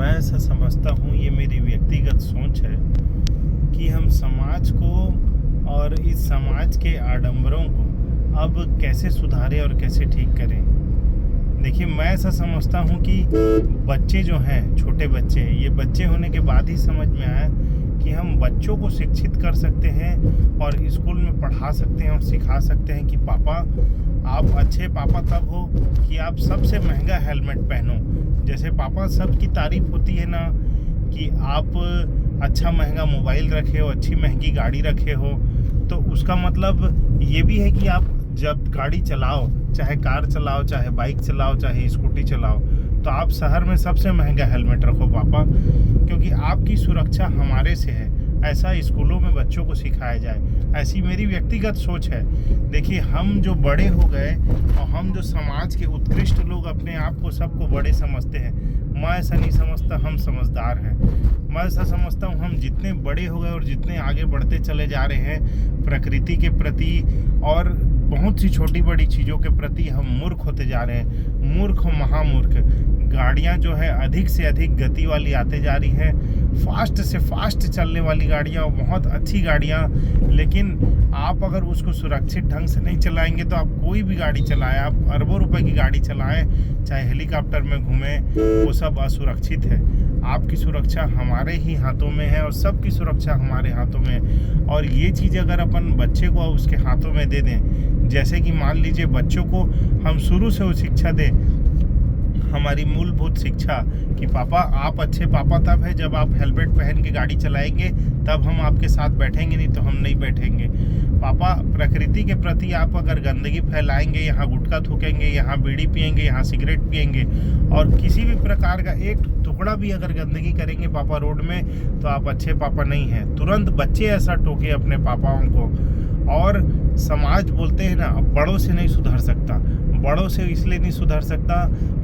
मैं ऐसा समझता हूँ, ये मेरी व्यक्तिगत सोच है कि हम समाज को और इस समाज के आडंबरों को अब कैसे सुधारें और कैसे ठीक करें। देखिए, मैं ऐसा समझता हूँ कि बच्चे जो हैं, छोटे बच्चे, ये बच्चे होने के बाद ही समझ में आया कि हम बच्चों को शिक्षित कर सकते हैं और स्कूल में पढ़ा सकते हैं और सिखा सकते हैं कि पापा, आप अच्छे पापा तब हो कि आप सबसे महंगा हेलमेट पहनो। जैसे पापा सबकी तारीफ होती है ना कि आप अच्छा महंगा मोबाइल रखे हो, अच्छी महंगी गाड़ी रखे हो, तो उसका मतलब ये भी है कि आप जब गाड़ी चलाओ, चाहे कार चलाओ, चाहे बाइक चलाओ, चाहे स्कूटी चलाओ, तो आप शहर में सबसे महंगा हेलमेट रखो पापा, क्योंकि आपकी सुरक्षा हमारे से है। ऐसा स्कूलों में बच्चों को सिखाया जाए, ऐसी मेरी व्यक्तिगत सोच है। देखिए, हम जो बड़े हो गए और हम जो समाज के उत्कृष्ट लोग अपने आप को सबको बड़े समझते हैं, मैं ऐसा नहीं समझता। हम समझदार हैं। मैं ऐसा समझता हूँ, हम जितने बड़े हो गए और जितने आगे बढ़ते चले जा रहे हैं प्रकृति के प्रति और बहुत सी छोटी बड़ी चीज़ों के प्रति, हम मूर्ख होते जा रहे हैं। मूर्ख, महामूर्ख। गाड़ियाँ जो है अधिक से अधिक गति वाली आते जा रही हैं, फास्ट से फास्ट चलने वाली गाड़ियाँ, बहुत अच्छी गाड़ियाँ, लेकिन आप अगर उसको सुरक्षित ढंग से नहीं चलाएंगे तो आप कोई भी गाड़ी चलाएं, आप अरबों रुपए की गाड़ी चलाएं, चाहे हेलीकॉप्टर में घूमें, वो सब असुरक्षित है। आपकी सुरक्षा हमारे ही हाथों में है और सबकी सुरक्षा हमारे हाथों में है। और ये चीज़ अगर अपन बच्चे को उसके हाथों में दे दें, जैसे कि मान लीजिए बच्चों को हम शुरू से वो शिक्षा दें, हमारी मूलभूत शिक्षा कि पापा, आप अच्छे पापा तब है जब आप हेलमेट पहन के गाड़ी चलाएंगे, तब हम आपके साथ बैठेंगे, नहीं तो हम नहीं बैठेंगे। पापा, प्रकृति के प्रति आप अगर गंदगी फैलाएंगे, यहाँ गुटखा थूकेंगे, यहाँ बीड़ी पिएंगे, यहाँ सिगरेट पिएंगे और किसी भी प्रकार का एक टुकड़ा भी अगर गंदगी करेंगे पापा रोड में, तो आप अच्छे पापा नहीं हैं। तुरंत बच्चे ऐसा टोके अपने पापाओं को। और समाज बोलते हैं ना, बड़ों से नहीं सुधर सकता। बड़ों से इसलिए नहीं सुधर सकता,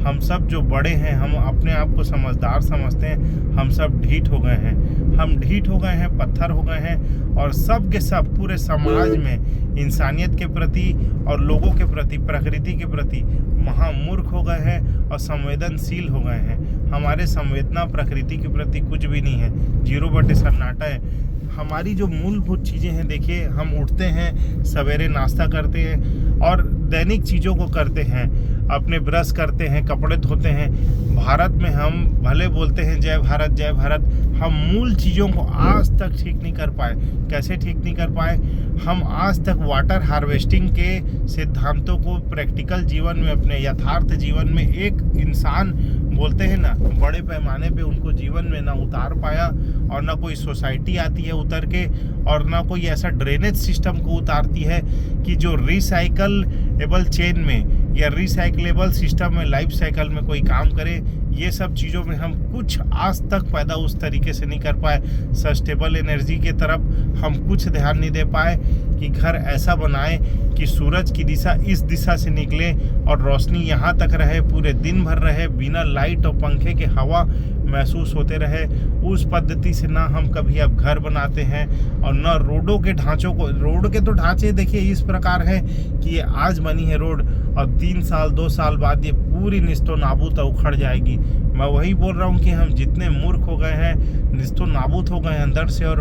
हम सब जो बड़े हैं, हम अपने आप को समझदार समझते हैं, हम सब ढीठ हो गए हैं। हम ढीठ हो गए हैं, पत्थर हो गए हैं और सब के सब पूरे समाज में इंसानियत के प्रति और लोगों के प्रति, प्रकृति के प्रति महामूर्ख हो गए हैं और संवेदनशील हो गए हैं। हमारे संवेदना प्रकृति के प्रति कुछ भी नहीं है, 0 सन्नाटा है। हमारी जो मूलभूत चीज़ें हैं, देखिए, हम उठते हैं, सवेरे नाश्ता करते हैं और दैनिक चीज़ों को करते हैं, अपने ब्रश करते हैं, कपड़े धोते हैं। भारत में हम भले बोलते हैं जय भारत जय भारत, हम मूल चीज़ों को आज तक ठीक नहीं कर पाए। कैसे ठीक नहीं कर पाए? हम आज तक वाटर हार्वेस्टिंग के सिद्धांतों को प्रैक्टिकल जीवन में, अपने यथार्थ जीवन में, एक इंसान बोलते हैं ना, बड़े पैमाने पे उनको जीवन में ना उतार पाया और ना कोई सोसाइटी आती है उतर के, और ना कोई ऐसा ड्रेनेज सिस्टम को उतारती है कि जो रिसाइकलेबल चेन में या रिसाइकलेबल सिस्टम में, लाइफ साइकिल में कोई काम करे। ये सब चीज़ों में हम कुछ आज तक पैदा उस तरीके से नहीं कर पाए। सस्टेबल एनर्जी के तरफ हम कुछ ध्यान नहीं दे पाए कि घर ऐसा बनाएं कि सूरज की दिशा इस दिशा से निकले और रोशनी यहाँ तक रहे, पूरे दिन भर रहे, बिना लाइट और पंखे के हवा महसूस होते रहे। उस पद्धति से ना हम कभी अब घर बनाते हैं और ना रोडों के ढांचों को। रोड के तो ढांचे देखिए इस प्रकार है कि ये आज बनी है रोड और 3 साल 2 साल बाद ये पूरी निस्तो नाबूद उखड़ जाएगी। मैं वही बोल रहा हूँ कि हम जितने मूर्ख हो गए हैं, निस्तो नाबूद हो गए हैं अंदर से और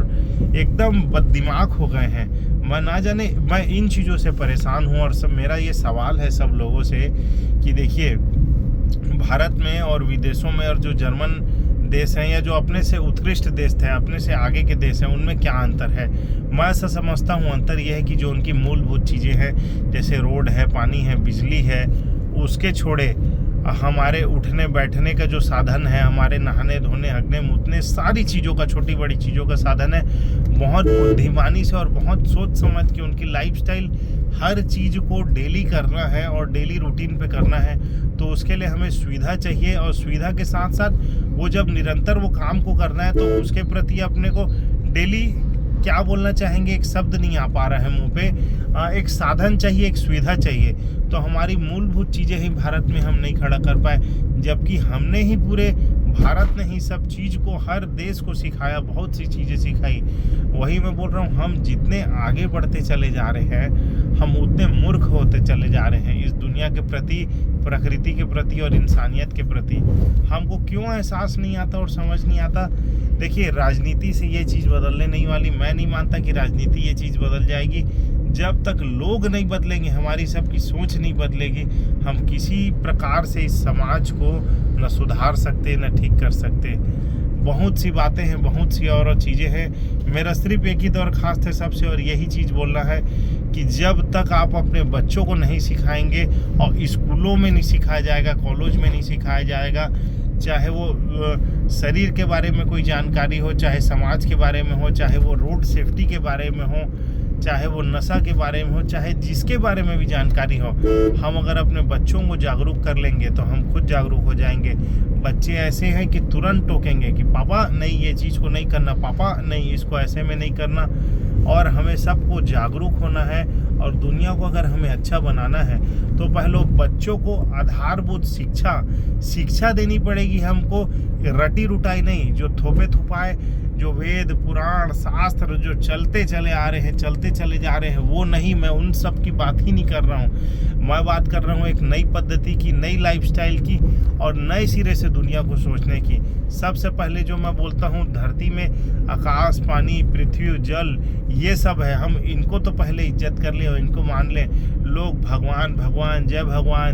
एकदम बददिमाग हो गए हैं। मैं ना जाने, मैं इन चीज़ों से परेशान हूँ और सब मेरा ये सवाल है सब लोगों से कि देखिए, भारत में और विदेशों में और जो जर्मन देश हैं या जो अपने से उत्कृष्ट देश थे, अपने से आगे के देश हैं, उनमें क्या अंतर है? मैं ऐसा समझता हूँ, अंतर यह है कि जो उनकी मूलभूत चीज़ें हैं, जैसे रोड है, पानी है, बिजली है, उसके छोड़े हमारे उठने बैठने का जो साधन है, हमारे नहाने धोने, हगने मूतने, सारी चीज़ों का, छोटी बड़ी चीज़ों का साधन है। बहुत बुद्धिमानी से और बहुत सोच समझ के उनकी लाइफस्टाइल, हर चीज़ को डेली करना है और डेली रूटीन पे करना है। तो उसके लिए हमें सुविधा चाहिए और सुविधा के साथ साथ वो जब निरंतर वो काम को करना है तो उसके प्रति अपने को डेली, क्या बोलना चाहेंगे, एक शब्द नहीं आ पा रहा है मुंह पे, एक साधन चाहिए, एक सुविधा चाहिए। तो हमारी मूलभूत चीज़ें ही भारत में हम नहीं खड़ा कर पाए, जबकि हमने ही पूरे भारत ने ही सब चीज़ को हर देश को सिखाया, बहुत सी चीज़ें सिखाई। वही मैं बोल रहा हूँ, हम जितने आगे बढ़ते चले जा रहे हैं हम उतने मूर्ख होते चले जा रहे हैं इस दुनिया के प्रति, प्रकृति के प्रति और इंसानियत के प्रति। हमको क्यों एहसास नहीं आता और समझ नहीं आता। देखिए, राजनीति से ये चीज़ बदलने नहीं वाली। मैं नहीं मानता कि राजनीति ये चीज़ बदल जाएगी। जब तक लोग नहीं बदलेंगे, हमारी सबकी सोच नहीं बदलेगी, हम किसी प्रकार से इस समाज को न सुधार सकते न ठीक कर सकते। बहुत सी बातें हैं, बहुत सी और चीज़ें हैं। मेरा सिर्फ एक ही दरख्वास्त है सबसे, और यही चीज़ बोलना है कि जब तक आप अपने बच्चों को नहीं सिखाएंगे, और स्कूलों में नहीं सिखाया जाएगा, कॉलेज में नहीं सिखाया जाएगा, चाहे वो शरीर के बारे में कोई जानकारी हो, चाहे समाज के बारे में हो, चाहे वो रोड सेफ्टी के बारे में हो, चाहे वो नशा के बारे में हो, चाहे जिसके बारे में भी जानकारी हो, हम अगर अपने बच्चों को जागरूक कर लेंगे तो हम खुद जागरूक हो जाएंगे। बच्चे ऐसे हैं कि तुरंत टोकेंगे कि पापा नहीं, ये चीज़ को नहीं करना, पापा नहीं, इसको ऐसे में नहीं करना। और हमें सबको जागरूक होना है, और दुनिया को अगर हमें अच्छा बनाना है तो पहले बच्चों को आधारभूत शिक्षा देनी पड़ेगी हमको। रटी रुटाई नहीं, जो थोपे थुपाए, जो वेद पुराण शास्त्र जो चलते चले आ रहे हैं, चलते चले जा रहे हैं, वो नहीं। मैं उन सब की बात ही नहीं कर रहा हूँ। मैं बात कर रहा हूँ एक नई पद्धति की, नई लाइफस्टाइल की, और नए सिरे से दुनिया को सोचने की। सबसे पहले जो मैं बोलता हूँ, धरती में आकाश, पानी, पृथ्वी, जल, ये सब है। हम इनको तो पहले इज्जत कर लें और इनको मान लें। लोग भगवान भगवान,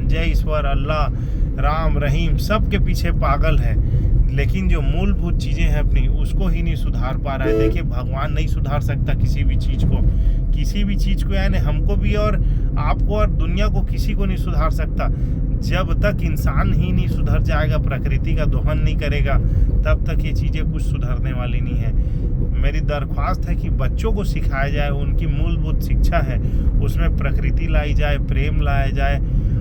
जय ईश्वर, अल्लाह, राम, रहीम, सब के पीछे पागल है, लेकिन जो मूलभूत चीज़ें हैं अपनी, उसको ही नहीं सुधार पा रहा है। देखिए, भगवान नहीं सुधार सकता किसी भी चीज़ को, यानी हमको भी और आपको और दुनिया को, किसी को नहीं सुधार सकता। जब तक इंसान ही नहीं सुधर जाएगा, प्रकृति का दोहन नहीं करेगा, तब तक ये चीज़ें कुछ सुधरने वाली नहीं है। मेरी दरख्वास्त है कि बच्चों को सिखाया जाए, उनकी मूलभूत शिक्षा है, उसमें प्रकृति लाई जाए, प्रेम लाया जाए,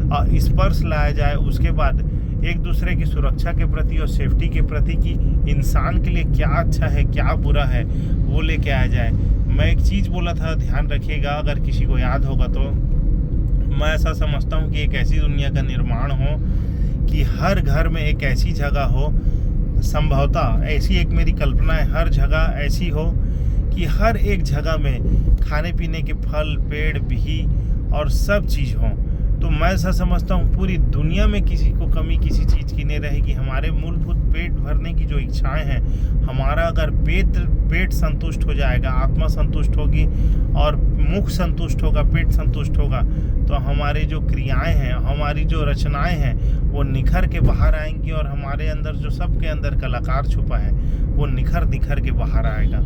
और स्पर्श लाया जाए। उसके बाद एक दूसरे की सुरक्षा के प्रति और सेफ्टी के प्रति, कि इंसान के लिए क्या अच्छा है, क्या बुरा है, वो लेके आया जाए। मैं एक चीज़ बोला था, ध्यान रखिएगा, अगर किसी को याद होगा तो। मैं ऐसा समझता हूँ कि एक ऐसी दुनिया का निर्माण हो कि हर घर में एक ऐसी जगह हो, संभवतः ऐसी एक मेरी कल्पना है, हर जगह ऐसी हो कि हर एक जगह में खाने पीने के फल, पेड़ भी और सब चीज़ हो। तो मैं ऐसा समझता हूँ पूरी दुनिया में किसी को कमी किसी चीज़ की नहीं रहेगी। हमारे मूलभूत पेट भरने की जो इच्छाएं हैं, हमारा अगर पेट संतुष्ट हो जाएगा, आत्मा संतुष्ट होगी और मुख संतुष्ट होगा, पेट संतुष्ट होगा, तो हमारे जो क्रियाएं हैं, हमारी जो रचनाएं हैं, वो निखर के बाहर आएंगी, और हमारे अंदर जो सबके अंदर कलाकार छुपा है, वो निखर के बाहर आएगा।